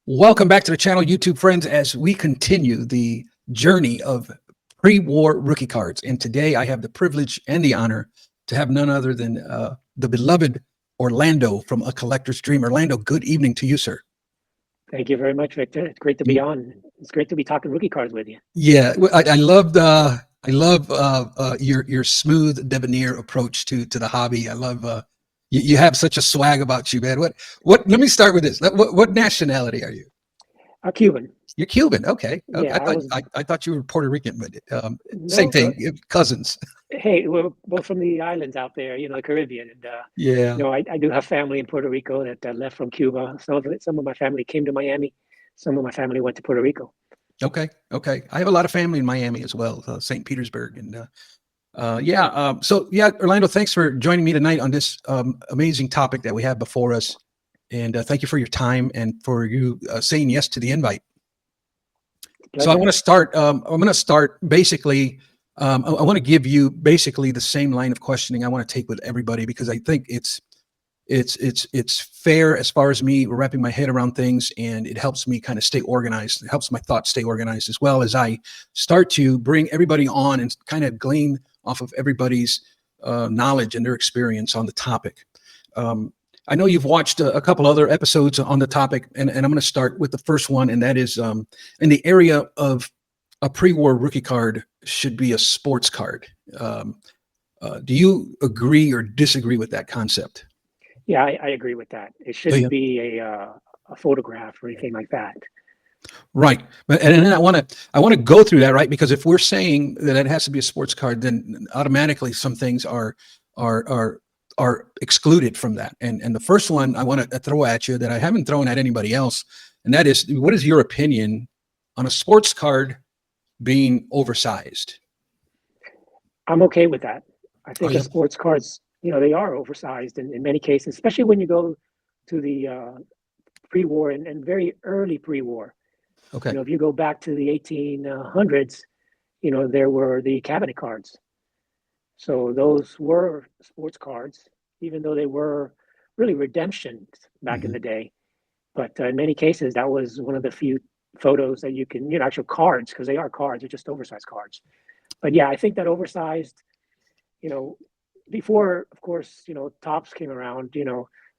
Welcome back to the channel, YouTube friends, as we continue the journey of pre-war rookie cards. And today I have the privilege and the honor to have none other than the beloved Orlando from A Collector's Dream. Orlando, good evening to you, sir. Thank you very much, Victor. It's great to be on. It's great to be talking rookie cards with you. Yeah, I loved your smooth debonair approach to the hobby. I love you have such a swag about you, man. What? Let me start with this. What nationality are you? Cuban. You're Cuban. Okay. Yeah, I was. I thought you were Puerto Rican, but same No, thing. Cousins. hey, we're both from the islands out there, the Caribbean, and Yeah. I do have family in Puerto Rico that left from Cuba. Some of my family came to Miami. Some of my family went to Puerto Rico. Okay. Okay. I have a lot of family in Miami as well, St. Petersburg, and yeah. So yeah, Orlando, thanks for joining me tonight on this amazing topic that we have before us, and thank you for your time and for you saying yes to the invite. So I Pleasure. want to start. I'm going to start basically. I want to give you basically the same line of questioning I want to take with everybody because I think it's fair as far as me wrapping my head around things, and it helps me kind of stay organized. It helps my thoughts stay organized as well as I start to bring everybody on and kind of glean off of everybody's knowledge and their experience on the topic. I know you've watched a couple other episodes on the topic, and I'm going to start with the first one, and that is in the area of a pre-war rookie card should be a sports card. Do you agree or disagree with that concept? Yeah, I agree with that. It Oh, shouldn't yeah. be a photograph or anything like that. Right. But and then I want to go through that, right? Because if we're saying that it has to be a sports card, then automatically some things are are are excluded from that. And the first one I want to throw at you that I haven't thrown at anybody else, and that is, what is your opinion on a sports card being oversized? I'm okay with that. I Oh think a yeah. sports cards, they are oversized in many cases, especially when you go to the pre-war and very early pre-war. Okay. If you go back to the 1800s, there were the cabinet cards. So those were sports cards, even though they were really redemptions back in Hmm. the day. But in many cases, that was one of the few photos that you can, actual cards, because they are cards, they're just oversized cards. But yeah, I think that oversized, you know, before, of course, tops came around,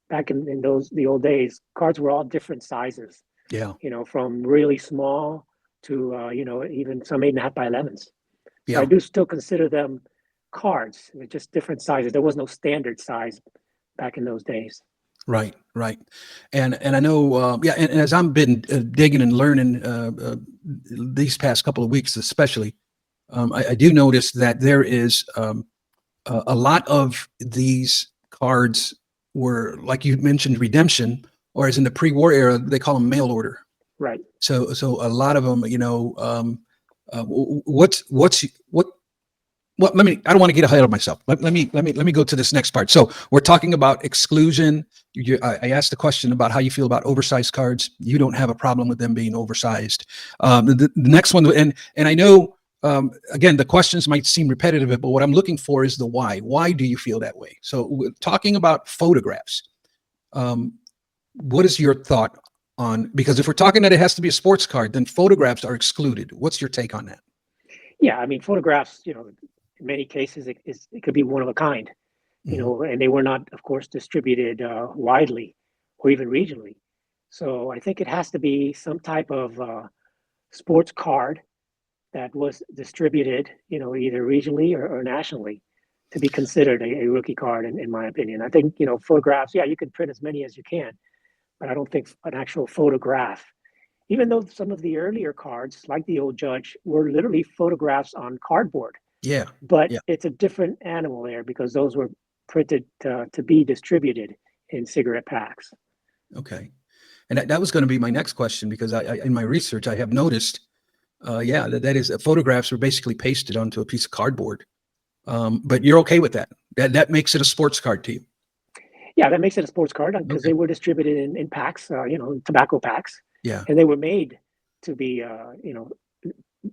back in the old days, cards were all different sizes, Yeah. from really small to, even some 8.5 by 11s. So I Yeah. do still consider them cards. They're just different sizes. There was no standard size back in those days. Right, right, and I know, yeah, and as I've been digging and learning these past couple of weeks, especially, I do notice that there is a lot of these cards were, like you mentioned, redemption, or as in the pre-war era, they call them mail order. Right. So a lot of them, what well, let me, I don't want to get ahead of myself. Let me go to this next part. So we're talking about exclusion. I asked the question about how you feel about oversized cards. You don't have a problem with them being oversized. The next one, and I know, again, the questions might seem repetitive, but what I'm looking for is the why. Why do you feel that way? So we're talking about photographs. Um, what is your thought on, because if we're talking that it has to be a sports card, then photographs are excluded. What's your take on that? Yeah, I mean, photographs, in many cases, it could be one of a kind, Hmm. and they were not, of course, distributed widely or even regionally. So I think it has to be some type of sports card that was distributed, either regionally or nationally to be considered a rookie card, in my opinion. I think, photographs, yeah, you can print as many as you can, but I don't think an actual photograph, even though some of the earlier cards, like the old judge, were literally photographs on cardboard, Yeah. but Yeah. it's a different animal there because those were printed to be distributed in cigarette packs. Okay. And that was going to be my next question, because in my research, I have noticed, yeah, that is, photographs were basically pasted onto a piece of cardboard. But you're okay with that? That makes it a sports card to you? Yeah, that makes it a sports card because Okay. they were distributed in packs, tobacco packs, Yeah. and they were made to be,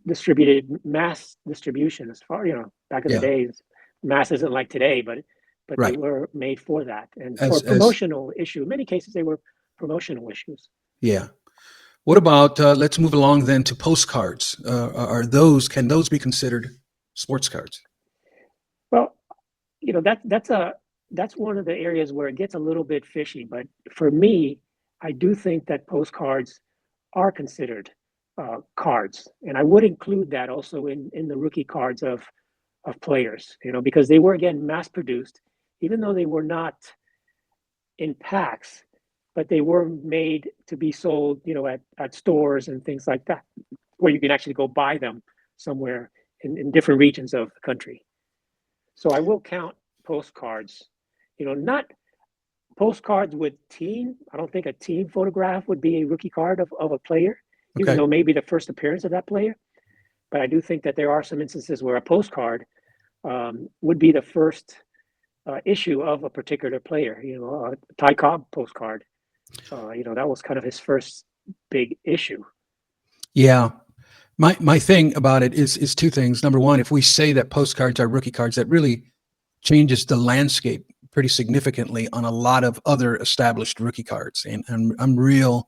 distributed mass distribution. As far back in the Yeah. days, mass isn't like today, but they Right. were made for that and for As promotional issue. In many cases, they were promotional issues. Yeah. What about, let's move along then to postcards. Can those be considered sports cards? Well, that's one of the areas where it gets a little bit fishy. But for me, I do think that postcards are considered cards, and I would include that also in the rookie cards of players. Because they were again mass produced, even though they were not in packs, but they were made to be sold, at stores and things like that, where you can actually go buy them somewhere in different regions of the country. So I will count postcards, not postcards with team. I don't think a team photograph would be a rookie card of a player, even Okay. though maybe the first appearance of that player. But I do think that there are some instances where a postcard would be the first issue of a particular player. Ty Cobb postcard. That was kind of his first big issue. Yeah. My thing about it is two things. Number one, if we say that postcards are rookie cards, that really changes the landscape pretty significantly on a lot of other established rookie cards, and I'm real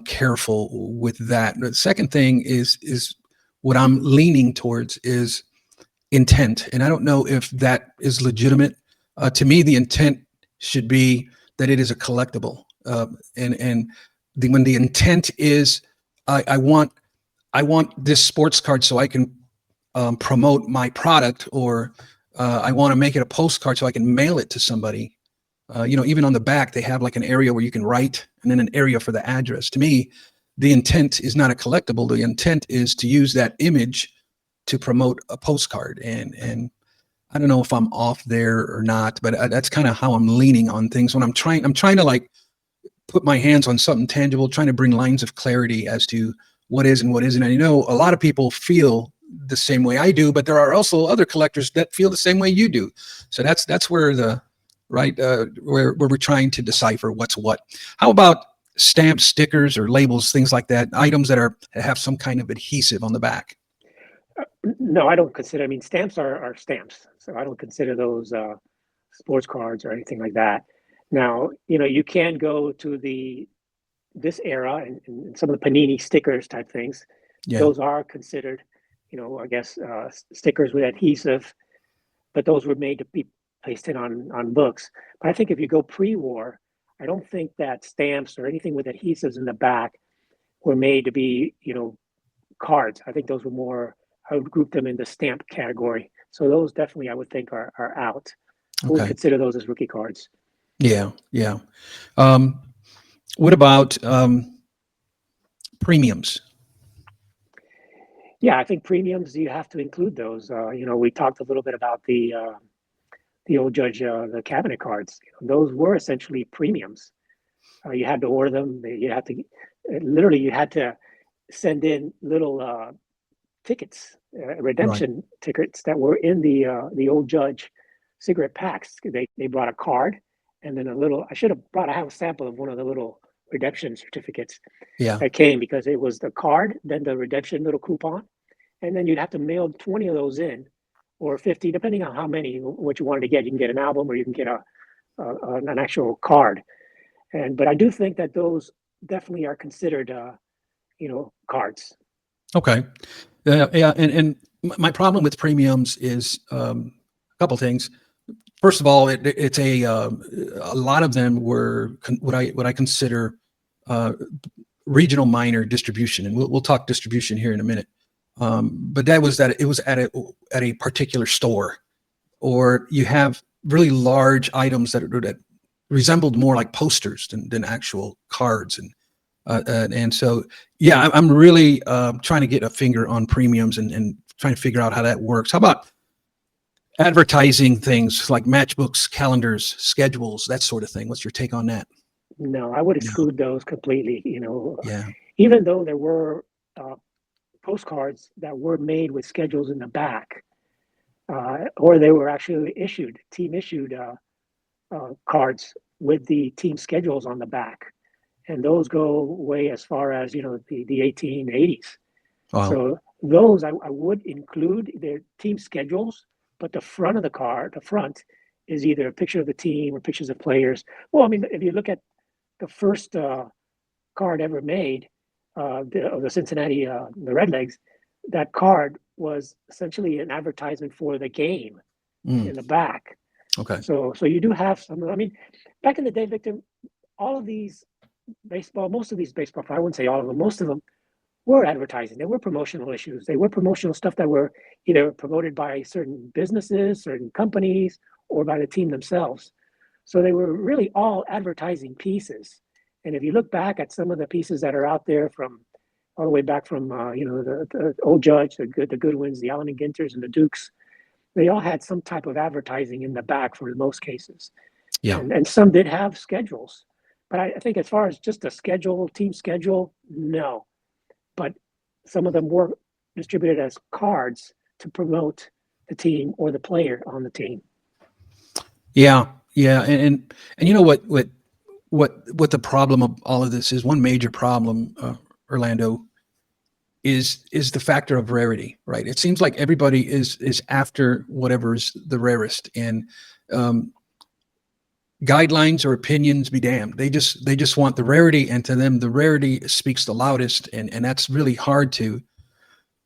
careful with that. The second thing is what I'm leaning towards is intent, and I don't know if that is legitimate. To me, the intent should be that it is a collectible, and when the intent is, I want this sports card so I can promote my product, or I want to make it a postcard so I can mail it to somebody. Even on the back, they have like an area where you can write and then an area for the address. To me, the intent is not a collectible. The intent is to use that image to promote a postcard. And I don't know if I'm off there or not, but that's kind of how I'm leaning on things when I'm trying to like put my hands on something tangible, trying to bring lines of clarity as to what is and what isn't. And a lot of people feel the same way I do, but there are also other collectors that feel the same way you do. So that's where where we're trying to decipher what's what. How about stamps, stickers, or labels, things like that, items that have some kind of adhesive on the back? No, I don't consider. I mean, stamps are stamps, so I don't consider those sports cards or anything like that. Now, you can go to this era and some of the panini stickers type things. Yeah. Those are considered, I guess, stickers with adhesive, but those were made to be pasted on books. But I think if you go pre-war, I don't think that stamps or anything with adhesives in the back were made to be, cards. I think those were more. I would group them in the stamp category. So those definitely, I would think, are out. I wouldn't Okay. consider those as rookie cards. Yeah. Yeah. Um, what about premiums? Yeah, I think premiums, you have to include those. We talked a little bit about the old judge, the cabinet cards. Those were essentially premiums. You had to order them. You had to literally you had to send in little tickets, Right. redemption tickets that were in the old judge cigarette packs. They brought a card and then a little. I should have brought. I have a sample of one of the little redemption certificates Yeah. that came because it was the card, then the redemption little coupon, and then you'd have to mail 20 of those in, or 50, depending on how many what you wanted to get. You can get an album or you can get an actual card. But I do think that those definitely are considered cards. Okay. Yeah. And my problem with premiums is a couple things. First of all, it's a lot of them were what I consider uh, regional minor distribution, and we'll talk distribution here in a minute. But that was that it was at a particular store, or you have really large items that resembled more like posters than actual cards, and so yeah, I'm really trying to get a finger on premiums and trying to figure out how that works. How about advertising things like matchbooks, calendars, schedules, that sort of thing? What's your take on that? No, I would No. exclude those completely. Yeah. Even though there were postcards that were made with schedules in the back, or they were actually team issued cards with the team schedules on the back, and those go way as far as the 1880s. Wow. So those I would include their team schedules, but the front of the card, the front is either a picture of the team or pictures of players. Well, I mean, if you look at the first card ever made, of the Cincinnati the Redlegs, that card was essentially an advertisement for the game in Mm, the back. okay. So you do have some. I mean, back in the day, Victor, all of these most of these baseball, I wouldn't say all of them, most of them were advertising. They were promotional issues. They were promotional stuff that were either promoted by certain businesses, certain companies, or by the team themselves. So they were really all advertising pieces. And if you look back at some of the pieces that are out there from all the way back from the old Judge, the Goodwins, the Allen and Ginters, and the Dukes, they all had some type of advertising in the back for most cases, Yeah. and some did have schedules. But I think as far as just a schedule, team schedule, no. But some of them were distributed as cards to promote the team or the player on the team. Yeah. Yeah. And you know what the problem of all of this is? One major problem, Orlando, is the factor of rarity, right? It seems like everybody is after whatever's the rarest, and um, guidelines or opinions be damned. They just want the rarity, and to them the rarity speaks the loudest, and that's really hard to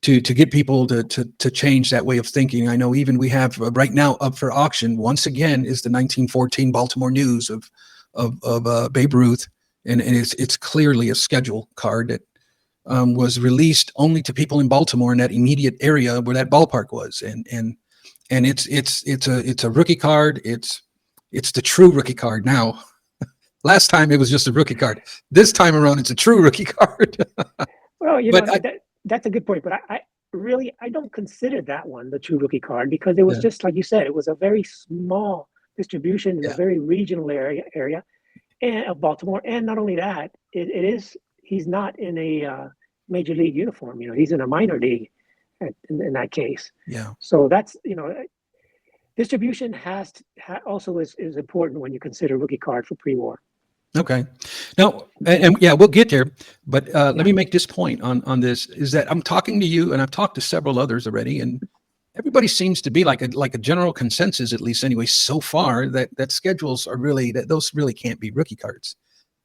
get people to change that way of thinking. I know even we have right now up for auction once again is the 1914 Baltimore News of Babe Ruth, and it's clearly a schedule card that was released only to people in Baltimore in that immediate area where that ballpark was, and it's a rookie card. It's the true rookie card now. Last time it was just a rookie card. This time around, it's a true rookie card. Well, But that's a good point. But I really I don't consider that one the true rookie card because it was yeah, just like you said, it was a very small distribution in a yeah, very regional area and of Baltimore. And not only that, it is he's not in a major league uniform. He's in a minor league in that case. yeah. So that's distribution also is important when you consider rookie card for pre-war. Okay. Now, and yeah, we'll get there. But let Yeah. me make this point on this: is that I'm talking to you, and I've talked to several others already, and everybody seems to be like a general consensus, at least anyway, so far that schedules are really that those really can't be rookie cards.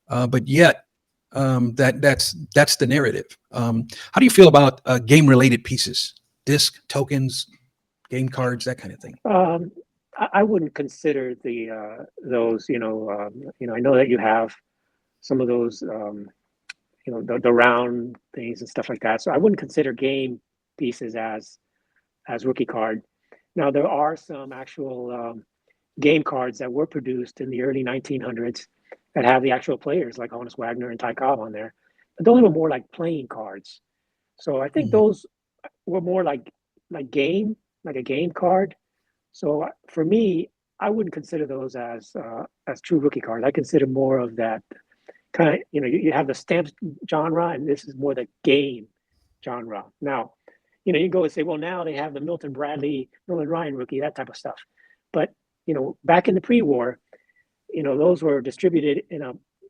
But yet, that's the narrative. How do you feel about game related pieces, disc tokens, game cards, that kind of thing? Um, I wouldn't consider those. I know that you have some of those. The round things and stuff like that. So I wouldn't consider game pieces as rookie card. Now there are some actual game cards that were produced in the early 1900s that have the actual players like Honus Wagner and Ty Cobb on there, but those were more like playing cards. So I think Mm, those were more like game, like a game card. So for me, I wouldn't consider those as true rookie cards. I consider more of that kind of you have the stamps genre, and this is more the game genre. Now, you can go and say, well, now they have the Milton Bradley, Nolan Ryan rookie, that type of stuff. But back in the pre-war, those were distributed in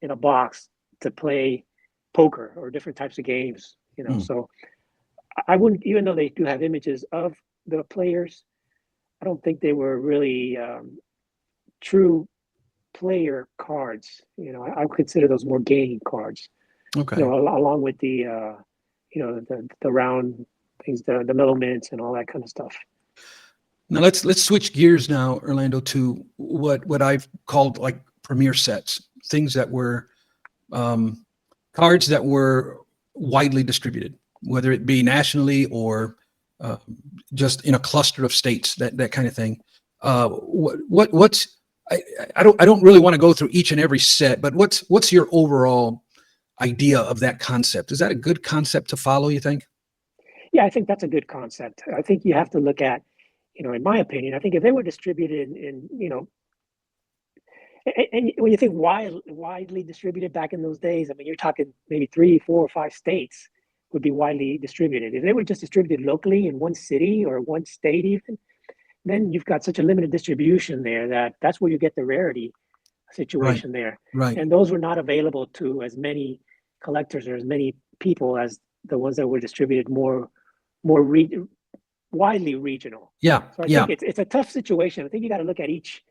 a box to play poker or different types of games. mm. So I wouldn't, even though they do have images of the players, I don't think they were really true player cards. I would consider those more game cards. Okay. Along with the round things, the middle mints and all that kind of stuff. Now let's switch gears now, Orlando, to what I've called like premier sets, things that were cards that were widely distributed, whether it be nationally or uh, just in a cluster of states, that kind of thing. What's I don't really want to go through each and every set, but what's your overall idea of that concept? Is that a good concept to follow, you think? Yeah, I think that's a good concept. I think you have to look at, in my opinion, I think if they were distributed and when you think widely distributed back in those days, I mean, you're talking maybe 3, 4, or 5 states would be widely distributed. If they were just distributed locally in one city or one state, even, then you've got such a limited distribution there that's where you get the rarity Right, situation there. right. And those were not available to as many collectors or as many people as the ones that were distributed more widely regional. Yeah, So I yeah, think it's a tough situation. I think you got to look at each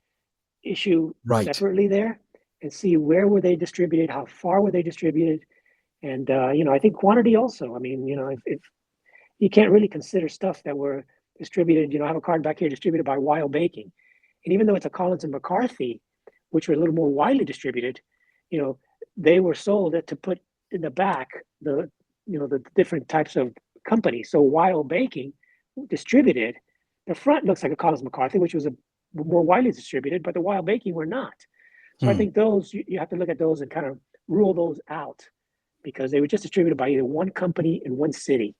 issue right. separately there and see where were they distributed, how far were they distributed, And I think quantity also. I mean, if you can't really consider stuff that were distributed. I have a card back here distributed by Wild Baking, and even though it's a Collins and McCarthy, which were a little more widely distributed, you know, they were sold to put in the back the different types of companies. So Wild Baking distributed the front looks like a Collins McCarthy, which was a more widely distributed, but the Wild Baking were not. So I Hmm. think those you have to look at those and kind of rule those out because they were just distributed by either one company in one city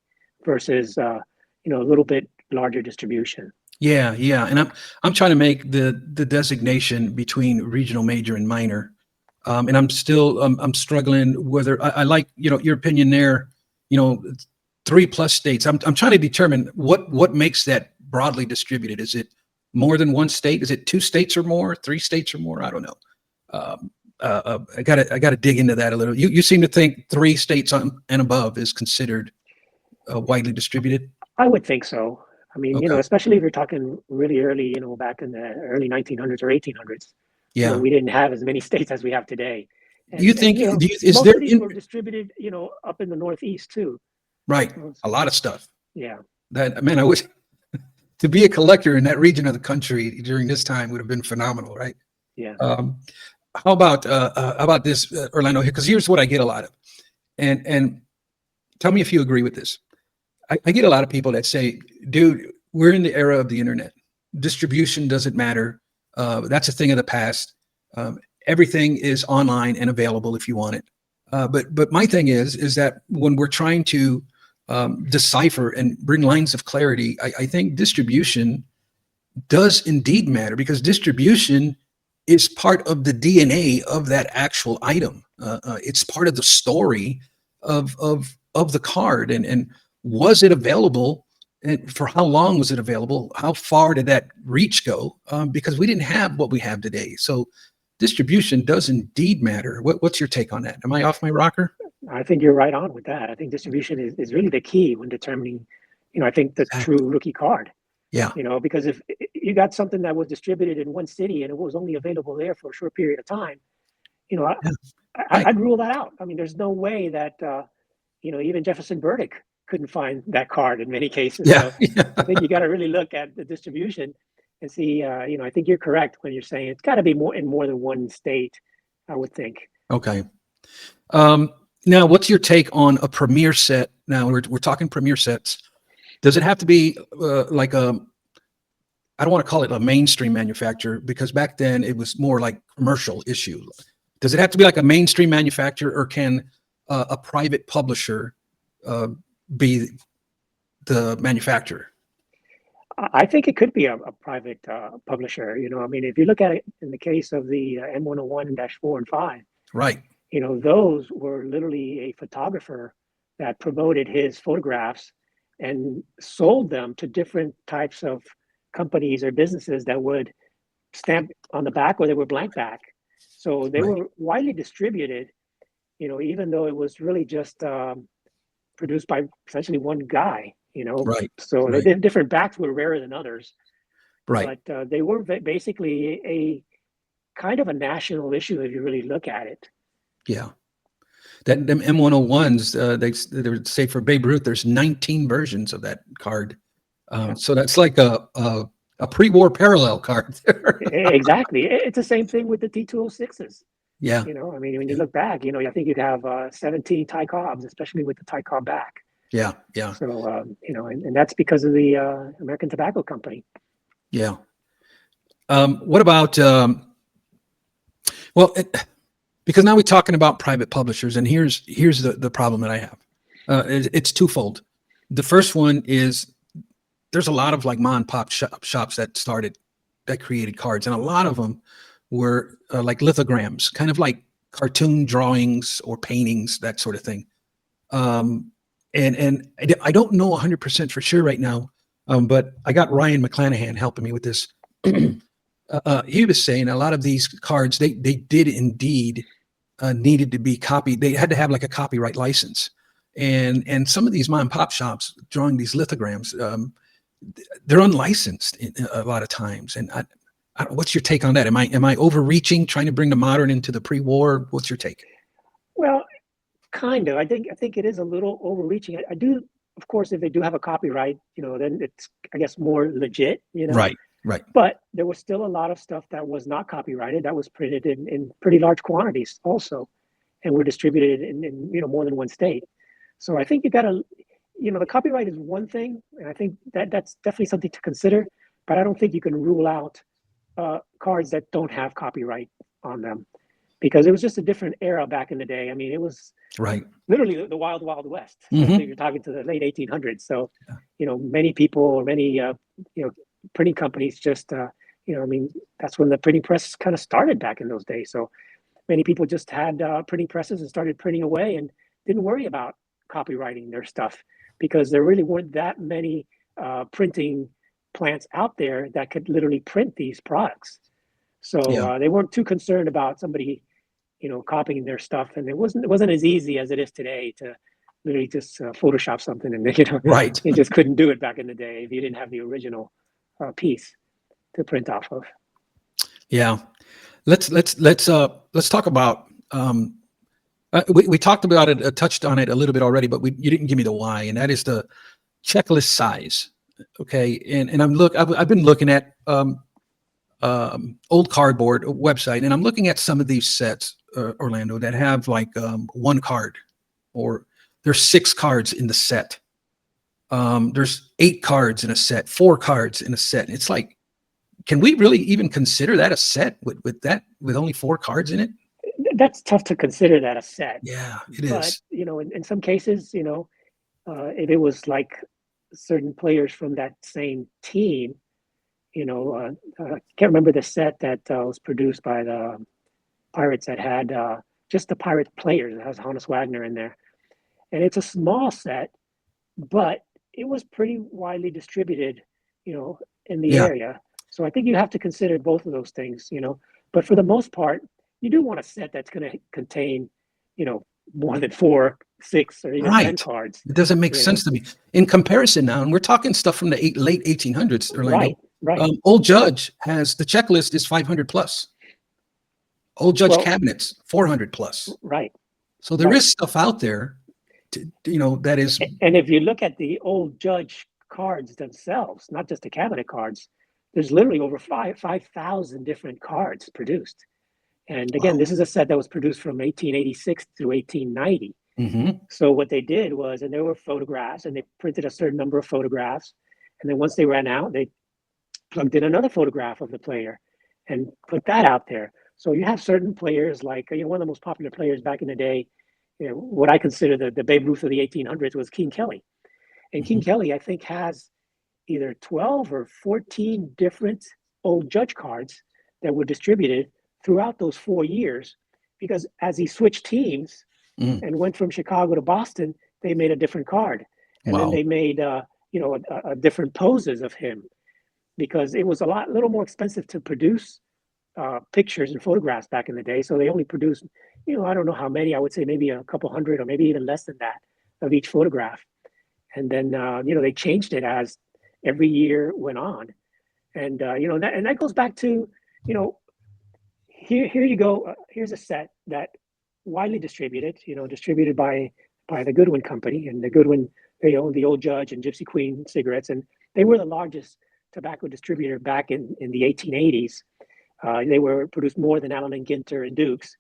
versus a little bit larger distribution. Yeah, yeah, and I'm trying to make the designation between regional major and minor, and I'm still I'm struggling whether I like your opinion there. You know, 3+ states. I'm trying to determine what makes that broadly distributed. Is it more than one state? Is it 2 states or more? 3 states or more? I don't know. I gotta dig into that a little. You seem to think 3 states and above is considered widely distributed. I would think so. I mean, Okay. especially if you're talking really early, back in the early 1900s or 1800s, Yeah. we didn't have as many states as we have today. Do you And think is most there of these in were distributed, up in the Northeast too. right a So, lot of stuff yeah, that man I wish to be a collector in that region of the country during this time would have been phenomenal, right? yeah. Um, how about this, Orlando? Because here's what I get a lot of, and tell me if you agree with this. I get a lot of people that say, "Dude, we're in the era of the internet. Distribution doesn't matter. That's a thing of the past. Um, Everything is online and available if you want it." But my thing is that when we're trying to decipher and bring lines of clarity, I think distribution does indeed matter because distribution is part of the DNA of that actual item. It's part of the story of the card, and was it available? And for how long was it available? How far did that reach go? Because we didn't have what we have today. So distribution does indeed matter. What's your take on that? Am I off my rocker? I think you're right on with that. I think distribution is really the key when determining, I think the Exactly. true rookie card. Yeah. Because if you got something that was distributed in one city and it was only available there for a short period of time, you know, I, Yeah. Right. I'd rule that out. I mean, there's no way that even Jefferson Burdick couldn't find that card in many cases. Yeah. So I think you got to really look at the distribution and see. I think you're correct when you're saying it's got to be more in more than one state. I would think. Okay. Um, Now, what's your take on a premiere set? Now we're talking premiere sets. Does it have to be like I don't want to call it a mainstream manufacturer because back then it was more like commercial issue. Does it have to be like a mainstream manufacturer, or can a private publisher uh, be the manufacturer? I think it could be a private publisher. I mean, if you look at it in the case of the M101-4 and 5, Right. those were literally a photographer that promoted his photographs and sold them to different types of companies or businesses that would stamp on the back or they were blank back. So they Right. were widely distributed, even though it was really just produced by essentially one guy, Right. So the Right. different backs were rarer than others, Right. but they were basically a kind of a national issue if you really look at it. Yeah. That them M101s, they would say for Babe Ruth, there's 19 versions of that card. Yeah. So that's like a pre-war parallel card. Exactly. It's the same thing with the T206s. Yeah. I mean, when you Yeah. look back, I think you'd have 17 Ty Cobbs, especially with the Ty Cobb back. Yeah. Yeah. So, and that's because of the American Tobacco Company. Yeah. What about well, because now we're talking about private publishers, and here's the problem that I have. It's twofold. The first one is there's a lot of like mom and pop shops that created cards, and a lot of them were like lithograms, kind of like cartoon drawings or paintings, that sort of thing. And I don't know 100% for sure right now, but I got Ryan McClanahan helping me with this. He was saying a lot of these cards they did indeed needed to be copied. They had to have like a copyright license, and some of these mom and pop shops drawing these lithograms, they're unlicensed a lot of times. And what's your take on that? Am I overreaching, trying to bring the modern into the pre-war? What's your take? Well, Kind of. I think it is a little overreaching. I do, of course, if they do have a copyright, then it's, I guess, more legit, Right. Right. But there was still a lot of stuff that was not copyrighted that was printed in pretty large quantities also, and were distributed in more than one state. So I think you got to, the copyright is one thing, and I think that's definitely something to consider. But I don't think you can rule out cards that don't have copyright on them, because it was just a different era back in the day. I mean, it was Right. literally the wild, wild west, especially if you're talking to the late 1800s. So, many people or many, printing companies just, I mean, that's when the printing press kind of started back in those days. So many people just had printing presses and started printing away and didn't worry about copywriting their stuff, because there really weren't that many printing plants out there that could literally print these products. Yeah. So they weren't too concerned about somebody copying their stuff, and it wasn't as easy as it is today to literally just Photoshop something, and Right. you just couldn't do it back in the day if you didn't have the original piece to print off of. Yeah. Let's talk about we talked about it, touched on it a little bit already, but you didn't give me the why, and that is the checklist size. Okay, and I've been looking at old cardboard website, and I'm looking at some of these sets, Orlando, that have like one card, or there's 6 cards in the set. There's 8 cards in a set, 4 cards in a set. It's like, can we really even consider that a set with only 4 cards in it? That's tough to consider that a set. Yeah, it But is. in some cases, if it was like certain players from that same team, I can't remember the set that was produced by the Pirates that had just the Pirate players. It has Honus Wagner in there, and it's a small set, but it was pretty widely distributed, in the Yeah, area. So I think you have to consider both of those things. But for the most part, you do want a set that's going to contain, more than 4, 6, or even 10 right. cards. It doesn't make You know, sense to me. In comparison now, and we're talking stuff from the late 1800s, Orlando. right, right. Old Judge has the checklist is 500 plus. Old Judge Well, cabinets 400 plus. right, So there right. is stuff out there, that is. And if you look at the old Judge cards themselves, not just the cabinet cards, there's literally over 5,000 different cards produced. And again, Wow. this is a set that was produced from 1886 through 1890. Mm-hmm. So what they did was, and there were photographs, and they printed a certain number of photographs, and then once they ran out, they plugged in another photograph of the player and put that out there. So you have certain players like, one of the most popular players back in the day, what I consider the Babe Ruth of the 1800s was King Kelly. And Mm-hmm. King Kelly, I think, has either 12 or 14 different old Judge cards that were distributed throughout those 4 years, because as he switched teams Mm. and went from Chicago to Boston, they made a different card. And then Wow. they made, different poses of him, because it was little more expensive to produce pictures and photographs back in the day. So they only produced, I don't know how many, I would say maybe a couple hundred or maybe even less than that of each photograph. And then, they changed it as every year went on. And, that goes back to, here you go. Here's a set that widely distributed, distributed by the Goodwin Company, and the Goodwin, they owned the Old Judge and Gypsy Queen cigarettes, and they were the largest tobacco distributor back in the 1880s. They were produced more than Allen and Ginter and Dukes.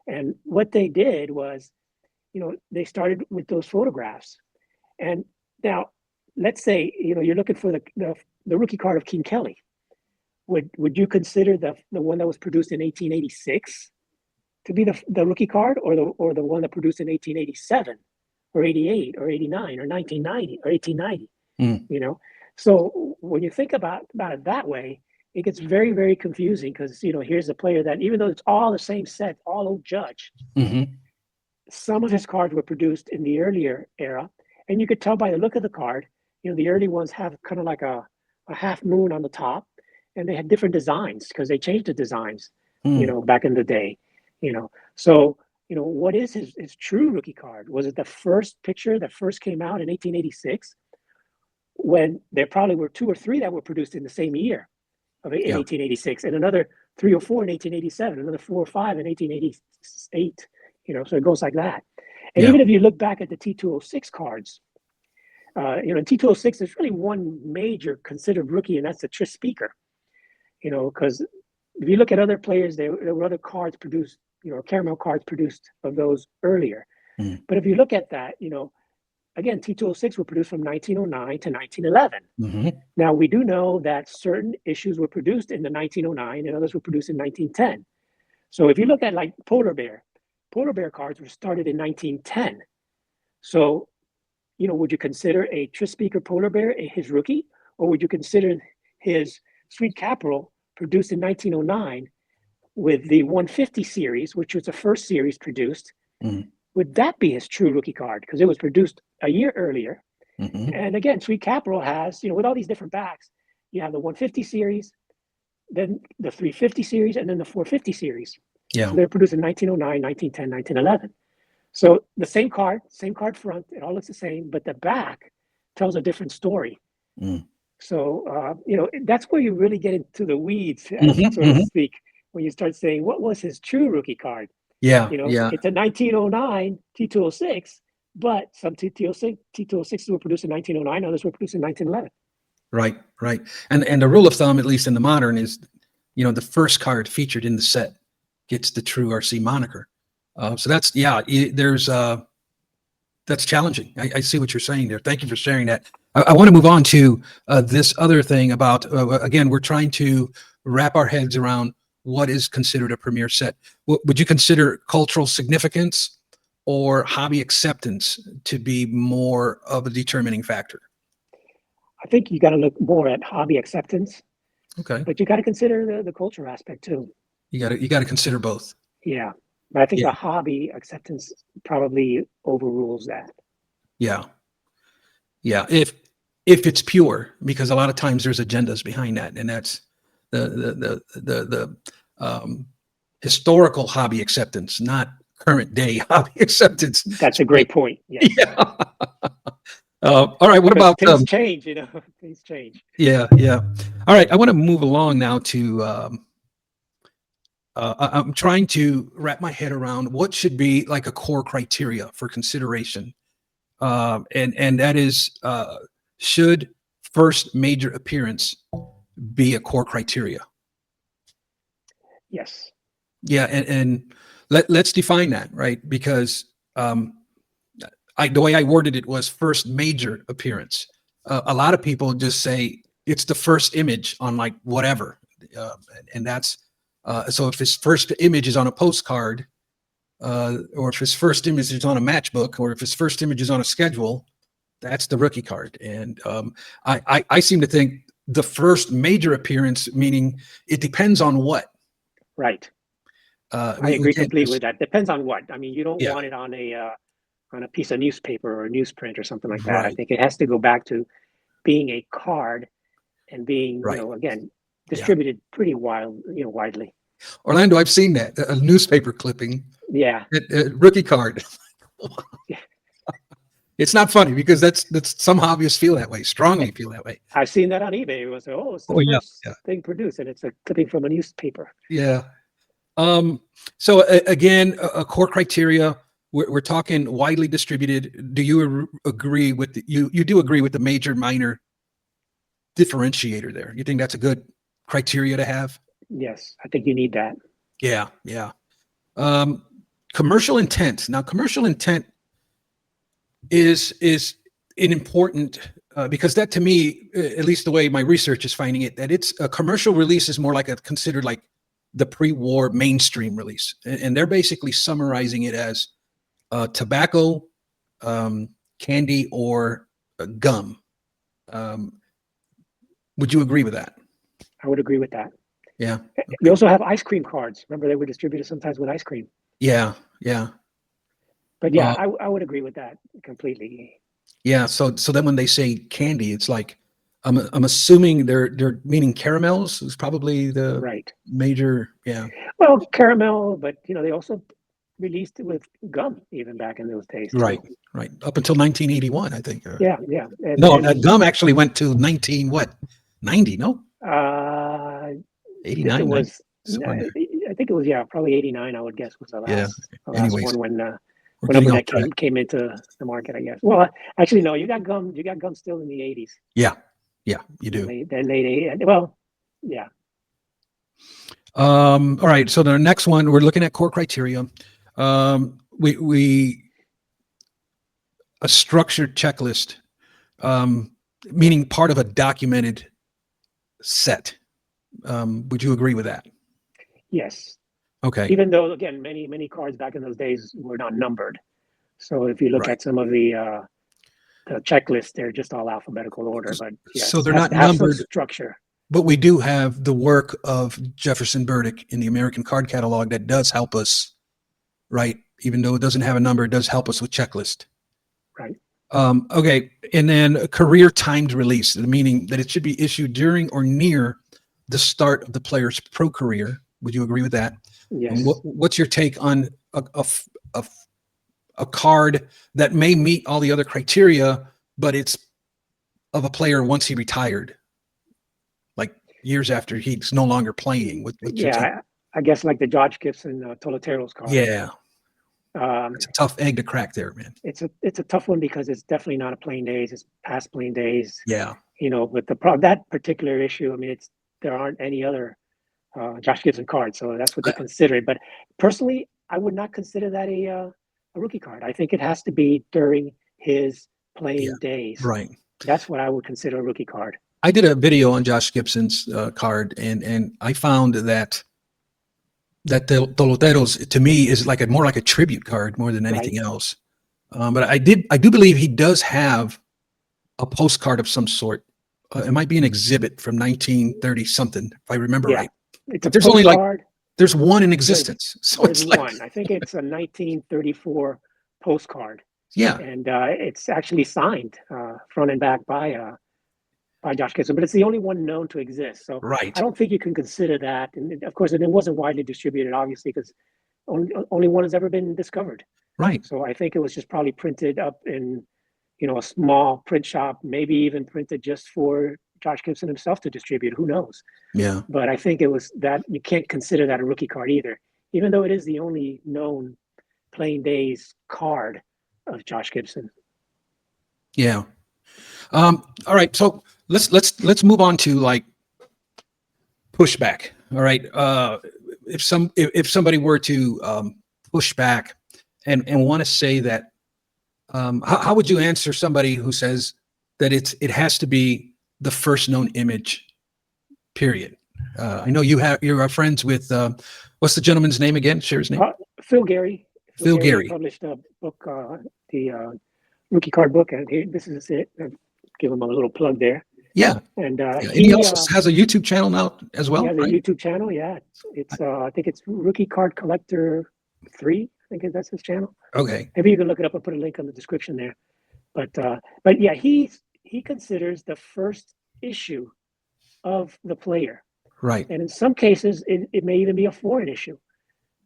And what they did was, they started with those photographs. And now, let's say, you're looking for the rookie card of King Kelly. Would you consider the one that was produced in 1886 to be the rookie card, or the one that produced in 1887 or 88 or 89 or 1990 or 1890? Mm. So when you think about it that way, it gets very, very confusing, because here's a player that, even though it's all the same set, all old Judge, Mm-hmm. some of his cards were produced in the earlier era, and you could tell by the look of the card. The early ones have kind of like a half moon on the top, and they had different designs because they changed the designs, Mm. back in the day. So what is his true rookie card? Was it the first picture that first came out in 1886, when there probably were 2 or 3 that were produced in the same year in Yeah. 1886, and another 3 or 4 in 1887, another 4 or 5 in 1888. So it goes like that. And Yeah. even if you look back at the T206 cards, in T206, there's really one major considered rookie, and that's the Tris Speaker. Because if you look at other players, there were other cards produced, caramel cards produced of those earlier. Mm. But if you look at that, again, T206 were produced from 1909 to 1911. Mm-hmm. Now, we do know that certain issues were produced in the 1909 and others were produced in 1910. So if you look at like Polar Bear cards were started in 1910. So, would you consider a Tris Speaker Polar Bear his rookie? Or would you consider his Sweet Caporal produced in 1909 with the 150 series, which was the first series produced? Mm-hmm. Would that be his true rookie card? Because it was produced a year earlier. Mm-hmm. And again, Sweet Caporal has, with all these different backs, you have the 150 series, then the 350 series, and then the 450 series. Yeah. So they're produced in 1909, 1910, 1911. So the same card front, it all looks the same, but the back tells a different story. Mm. So, that's where you really get into the weeds, Mm-hmm. so to speak, when you start saying, what was his true rookie card? Yeah. Yeah. It's a 1909 T206, but some T206s were produced in 1909, others were produced in 1911. Right. Right. And the rule of thumb, at least in the modern, is, the first card featured in the set gets the true RC moniker. So that's, that's challenging. I see what you're saying there. Thank you for sharing that. I want to move on to this other thing about, again, we're trying to wrap our heads around what is considered a premier set. Would you consider cultural significance or hobby acceptance to be more of a determining factor? I think you got to look more at hobby acceptance, Okay. but you got to consider the culture aspect too. You got to consider both. Yeah. But I think Yeah. the hobby acceptance probably overrules that. Yeah. Yeah. If it's pure, because a lot of times there's agendas behind that, and that's the historical hobby acceptance, not current day hobby acceptance. That's a great point. Yes. Yeah. All right. What about things change? Things change. Yeah. Yeah. All right. I want to move along now to. I'm trying to wrap my head around what should be like a core criteria for consideration, and that is, should first major appearance be a core criteria? Yes. Yeah, and let's define that, right? Because the way I worded it was first major appearance. A lot of people just say it's the first image on like whatever, and that's so if his first image is on a postcard, or if his first image is on a matchbook, or if his first image is on a schedule, that's the rookie card. And I seem to think the first major appearance, meaning it depends on what. Right. I agree completely with that. Depends on what. I mean, you don't Yeah. want it on a piece of newspaper or a newsprint or something like that. Right. I think it has to go back to being a card and being, Right. Again, distributed pretty widely. Orlando, I've seen that, a newspaper clipping. Yeah. Rookie card. Yeah. It's not funny because that's some hobbyists feel that way, strongly feel that way. I've seen that on eBay. It was, it's the first thing produced, and it's a clipping from a newspaper. Yeah. So again, a core criteria, we're talking widely distributed. Do you agree with you do agree with the major minor differentiator there? You think that's a good criteria to have? Yes, I think you need that. Yeah. Yeah. Commercial intent. Now, commercial intent is an important, because that, to me, at least the way my research is finding it, that it's a commercial release is more like considered like the pre-war mainstream release, and they're basically summarizing it as tobacco, candy, or gum. Would you agree with that? I would agree with that. Yeah. Okay. You also have ice cream cards. Remember, they were distributed sometimes with ice cream. Yeah. Yeah. But yeah, I would agree with that completely. Yeah. So then when they say candy, it's like I'm assuming they're meaning caramels is probably the right major. Yeah. Well, caramel, but they also released it with gum even back in those days. Right. Too. Right. Up until 1981, I think. Yeah. And gum actually went to 90? No. 89. I think it was probably 89. I would guess was the last one when We're getting whenever off that track. came into the market, I guess. Well, actually, no, you got gum. You got gum still in the '80s. Yeah, yeah, you The do. late '80s. Well, yeah. All right. So the next one, we're looking at core criteria. We a structured checklist, meaning part of a documented set. Would you agree with that? Yes. Okay. Even though, again, many cards back in those days were not numbered. So if you look Right. at some of the checklists, they're just all alphabetical order. But So yes, they're it has not to have some numbered, structure. but we do have the work of Jefferson Burdick in the American Card Catalog that does help us, right? Even though it doesn't have a number, it does help us with checklist. Right. Okay. And then a career timed release, meaning that it should be issued during or near the start of the player's pro career. Would you agree with that? And Yes. what's your take on a card that may meet all the other criteria, but it's of a player once he retired, like years after he's no longer playing? What's your take? Yeah. I guess like the Josh Gibson Toloteros card. Yeah, Um, it's a tough egg to crack there, man. it's a tough one because it's definitely not a plain days. It's past plain days. Yeah, But that particular issue, I mean, there aren't any other Josh Gibson cards, so that's what they I- consider it. But personally, I would not consider that a rookie card. I think it has to be during his yeah, playing days. right. That's what I would consider a rookie card. I did a video on Josh Gibson's card, and I found that the Toloteros to me is like more like a tribute card more than anything Right. else. But I do believe he does have a postcard of some sort. It might be an exhibit from 1930 something, if I remember Yeah, right. it's But a there's only like postcard. there's one in There's existence, so there's it's like one. I think it's a 1934 postcard, yeah, and it's actually signed front and back by Josh Gibson, but it's the only one known to exist. So I right, don't think you can consider that. And of course, it wasn't widely distributed, obviously, because only one has ever been discovered. right, So I think it was just probably printed up in, a small print shop, maybe even printed just for Josh Gibson himself to distribute. Who knows? yeah, But I think it was that you can't consider that a rookie card either, even though it is the only known plain days card of Josh Gibson. yeah. All right, so let's move on to like pushback. All right, if somebody were to push back and want to say that, how would you answer somebody who says that it has to be the first known image, period? I know you're friends with what's the gentleman's name again? Share his name. Phil Gary. Phil Gary published a book, the rookie card book, and this is it. I'll give him a little plug there. Yeah. And Yeah. And he also has a YouTube channel now as well. He has a right? YouTube channel. Yeah, it's I think it's Rookie Card Collector 3. I think that's his channel. Okay. Maybe you can look it up and put a link in the description there. But yeah, he considers the first issue of the player, Right. and in some cases it may even be a foreign issue.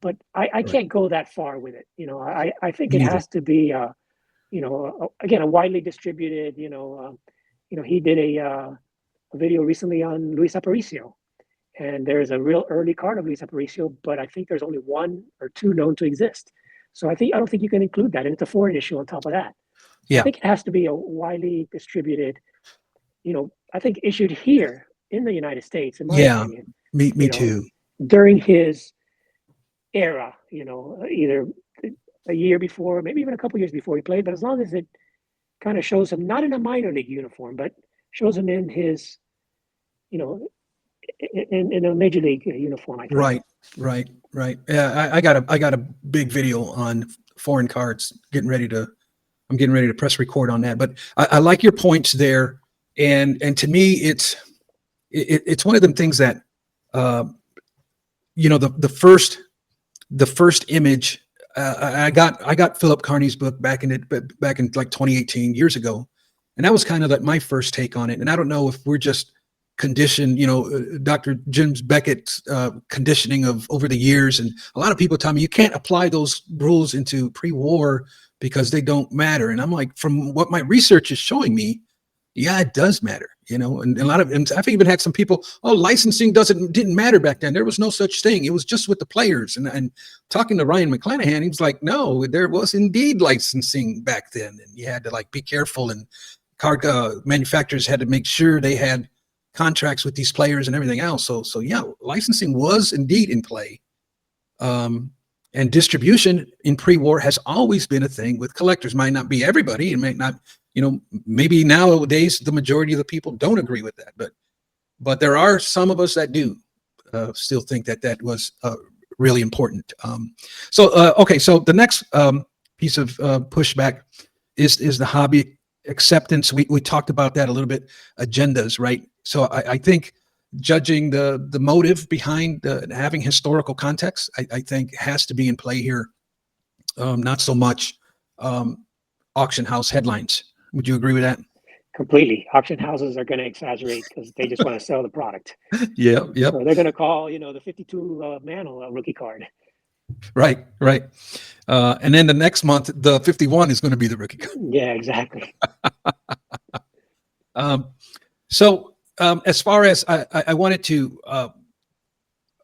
But I can't go that far with it. I think it has to be again a widely distributed. He did a video recently on Luis Aparicio, and there's a real early card of Luis Aparicio, but I think there's only one or two known to exist. So I don't think you can include that, and it's a foreign issue on top of that. Yeah. I think it has to be a widely distributed. I think issued here in the United States, in my opinion. Me too. During his era, either a year before, maybe even a couple years before he played, but as long as it kind of shows him not in a minor league uniform, but shows him in his, in a major league uniform. I think. Right. Yeah, I got a big video on foreign cards. I'm getting ready to press record on that. But I like your points there, and to me, it's one of them things that, the first image. I got Philip Carney's book back in like 2018 years ago, and that was kind of like my first take on it. And I don't know if we're just conditioned, Dr. James Beckett's conditioning of over the years, and a lot of people tell me you can't apply those rules into pre-war because they don't matter. And I'm like, from what my research is showing me, yeah, it does matter. you know, and a lot of, and I've even had some people, oh, licensing didn't matter back then. There was no such thing. It was just with the players. And talking to Ryan McClanahan, he was like, no, there was indeed licensing back then. And you had to like be careful, and card manufacturers had to make sure they had contracts with these players and everything else. So yeah, licensing was indeed in play. And distribution in pre-war has always been a thing with collectors. Might not be everybody, it might not, you know, maybe nowadays the majority of the people don't agree with that, but there are some of us that do still think that was really important. Okay, so the next piece of pushback is the hobby acceptance. We talked about that a little bit. Agendas, right? So I think judging the motive behind having historical context, I think has to be in play here. Not so much auction house headlines. Would you agree with that? Completely. Auction houses are going to exaggerate because they just want to sell the product. Yeah, yep. So they're going to call, you know, the 52 Mantle a rookie card. Right. And then the next month, the 51 is going to be the rookie card. Yeah, exactly. So as far as I wanted to,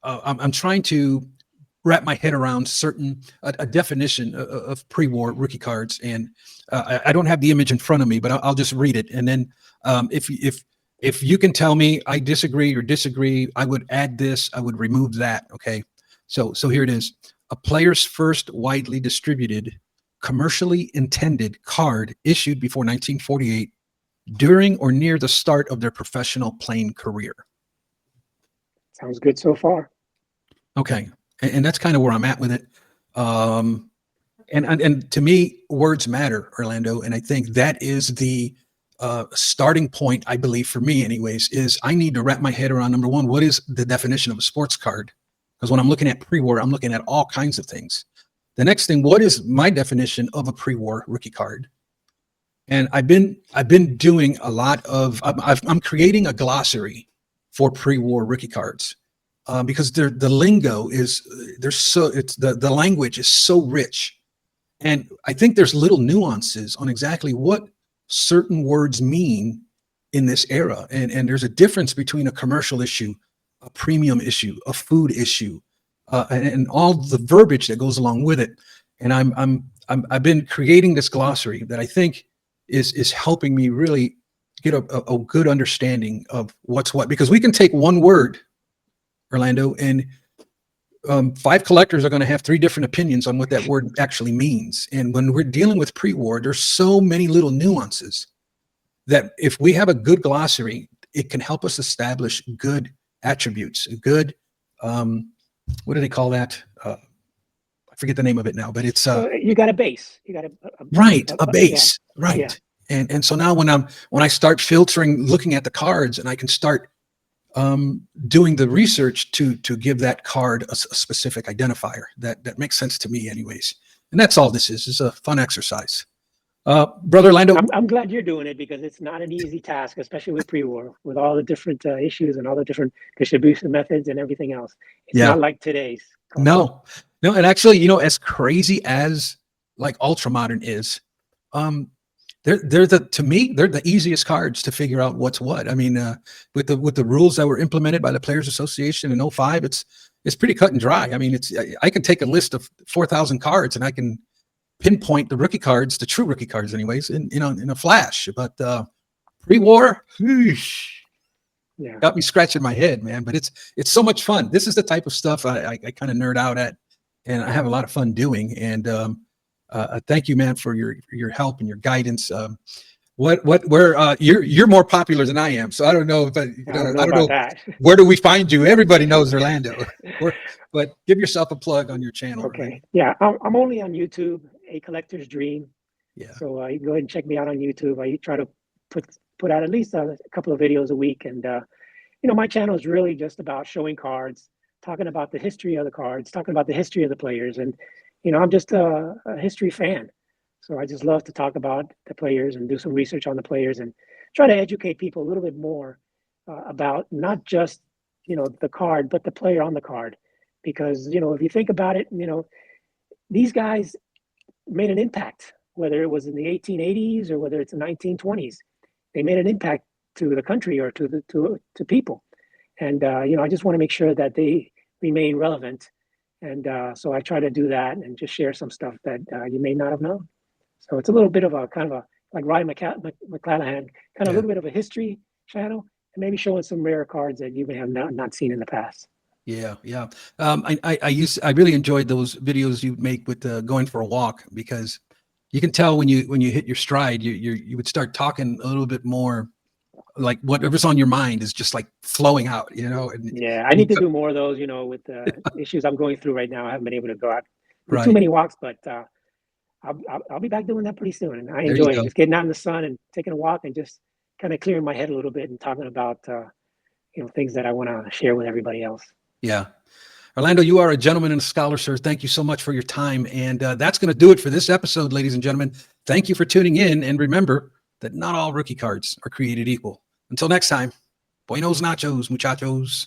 I'm trying to wrap my head around a definition of pre-war rookie cards, and I don't have the image in front of me, but I'll just read it, and then if you can tell me I disagree or disagree, I would add this, I would remove that. Okay, so here it is: a player's first widely distributed, commercially intended card issued before 1948, during or near the start of their professional playing career. Sounds good so far. Okay. And that's kind of where I'm at with it. And to me, words matter, Orlando. And I think that is the starting point, I believe, for me anyways, is I need to wrap my head around, number one, what is the definition of a sports card? Because when I'm looking at pre-war, I'm looking at all kinds of things. The next thing, what is my definition of a pre-war rookie card? And I've been doing a lot of, I'm creating a glossary for pre-war rookie cards. Because the lingo is the language is so rich, and I think there's little nuances on exactly what certain words mean in this era, and there's a difference between a commercial issue, a premium issue, a food issue, and all the verbiage that goes along with it. And I've been creating this glossary that I think is helping me really get a good understanding of what's what, because we can take one word, Orlando, and 5 collectors are going to have 3 different opinions on what that word actually means. And when we're dealing with pre-war, there's so many little nuances that if we have a good glossary, it can help us establish good attributes, good, what do they call that? I forget the name of it now, but it's you got a base. You got a base, yeah. right? Yeah. And so now when I start filtering, looking at the cards, and I can start doing the research to give that card a specific identifier that makes sense to me anyways. And that's all this is a fun exercise. Brother Orlando. I'm glad you're doing it, because it's not an easy task, especially with pre-war, with all the different issues and all the different distribution methods and everything else. It's not like today's card. No. And actually, you know, as crazy as like ultramodern is, to me, they're the easiest cards to figure out what's what. I mean, with the rules that were implemented by the Players Association in 05, it's pretty cut and dry. I mean, I can take a list of 4,000 cards and I can pinpoint the rookie cards, the true rookie cards anyways, in a flash. But pre-war, got me scratching my head, man. But it's so much fun. This is the type of stuff I kind of nerd out at, and I have a lot of fun doing. And thank you, man, for your help and your guidance. You're more popular than I am, so I don't know if I don't know that. Where do we find you? Everybody knows Orlando, but give yourself a plug on your channel. Okay, right? Yeah, I'm only on YouTube, ACollectorsDream. Yeah. So you can go ahead and check me out on YouTube. I try to put out at least a couple of videos a week, and you know, my channel is really just about showing cards, talking about the history of the cards, talking about the history of the players, and you know, I'm just a history fan. So I just love to talk about the players and do some research on the players and try to educate people a little bit more about not just, you know, the card, but the player on the card. Because, you know, if you think about it, you know, these guys made an impact, whether it was in the 1880s or whether it's the 1920s. They made an impact to the country or to people. And I just want to make sure that they remain relevant. And so I try to do that and just share some stuff that you may not have known. So it's a little bit of a kind of a like Ryan McClanahan, kind of a little bit of a history channel, and maybe showing some rare cards that you may have not seen in the past. Yeah, yeah. I really enjoyed those videos you make with going for a walk, because you can tell when you hit your stride, you would start talking a little bit more, like whatever's on your mind is just like flowing out, And, Yeah, I need to do more of those. With the issues I'm going through right now, I haven't been able to go out for too right. many walks, but I'll be back doing that pretty soon. And I There you enjoy it, go. just getting out in the sun and taking a walk and just kind of clearing my head a little bit and talking about things that I want to share with everybody else. Yeah. Orlando, you are a gentleman and a scholar, sir. Thank you so much for your time. And that's going to do it for this episode, ladies and gentlemen. Thank you for tuning in. And remember that not all rookie cards are created equal. Until next time, buenos nachos, muchachos.